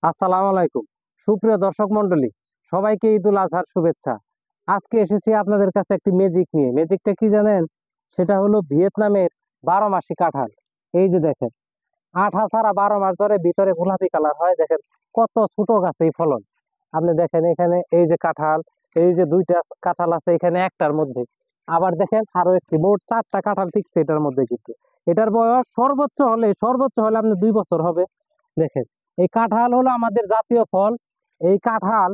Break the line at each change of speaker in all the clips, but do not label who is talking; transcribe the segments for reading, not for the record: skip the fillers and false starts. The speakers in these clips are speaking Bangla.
আসসালামু আলাইকুম। সুপ্রিয় দর্শক মণ্ডলী, সবাইকে ঈদুল আজহার শুভেচ্ছা। আজকে এসেছি আপনাদের কাছে একটি ম্যাজিক নিয়ে। ম্যাজিকটা কি জানেন? সেটা হলো ভিয়েতনামের 12 মাসি কাঁঠাল। এই যে দেখেন, আঠা ছাড়া 12 মাস ধরে ভিতরে গোলাপি কালার হয়। দেখেন কত ছোট গাছে এই ফলন। আপনি দেখেন এখানে এই যে কাঁঠাল, এই যে দুইটা কাঁঠাল আছে এখানে একটার মধ্যে। আবার দেখেন আরো একটি, মোট 4টা কাঁঠাল ঠিকছে এটার মধ্যে। কিন্তু এটার বয়স সর্বোচ্চ হলে আপনি 2 বছর হবে। দেখেন, এই কাঁঠাল হলো আমাদের জাতীয় ফল। এই কাঁঠাল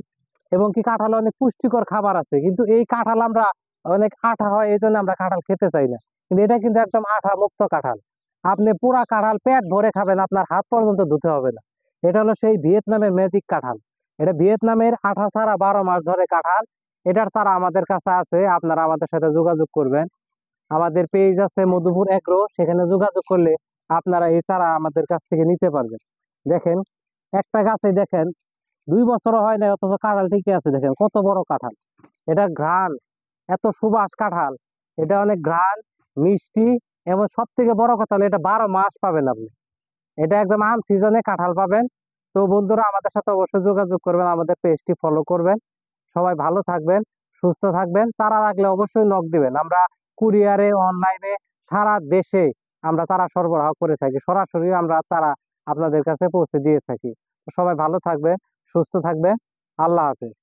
এবং কি কাঁঠাল অনেক পুষ্টিকর খাবার আছে, কিন্তু এই কাঁঠাল আমরা অনেক আঠা হয়, এই জন্য আমরা কাঁঠাল খেতে চাই না। কিন্তু এটা কিন্তু একদম আঠা মুক্ত কাঁঠাল। আপনি পুরা কাঁঠাল পেট ভরে খাবেন, আপনার হাত পর্যন্ত ধুতে হবে না। এটা হলো সেই ভিয়েতনামের ম্যাজিক কাঁঠাল। এটা ভিয়েতনামের আঠা ছাড়া 12 মাস ধরে কাঁঠাল। এটার চারা আমাদের কাছে আছে, আপনারা আমাদের সাথে যোগাযোগ করবেন। আমাদের পেজ আছে মধুপুর এগ্রো, সেখানে যোগাযোগ করলে আপনারা এই চারা আমাদের কাছ থেকে নিতে পারবেন। দেখেন, একটা গাছে দেখেন 2 বছরও হয় না, অথচ কাঁঠাল ঠিকই আছে। দেখেন কত বড় কাঁঠাল। এটা ঘ্রাণ, এত সুবাস কাঁঠাল। এটা অনেক ঘ্রাণ, মিষ্টি, এবং সব থেকে বড় কথা হলো এটা 12 মাস পাবেন আপনি। এটা একদম আন সিজনে কাঁঠাল পাবেন। তো বন্ধুরা, আমাদের সাথে অবশ্যই যোগাযোগ করবেন, আমাদের পেজটি ফলো করবেন। সবাই ভালো থাকবেন, সুস্থ থাকবেন। চারা লাগলে অবশ্যই নক দিবেন। আমরা কুরিয়ারে, অনলাইনে, সারা দেশে আমরা চারা সরবরাহ করে থাকি। সরাসরি আমরা চারা আপনাদের কাছে পৌঁছে দিয়ে থাকি। তো সবাই ভালো থাকবেন, সুস্থ থাকবেন। আল্লাহ হাফেজ।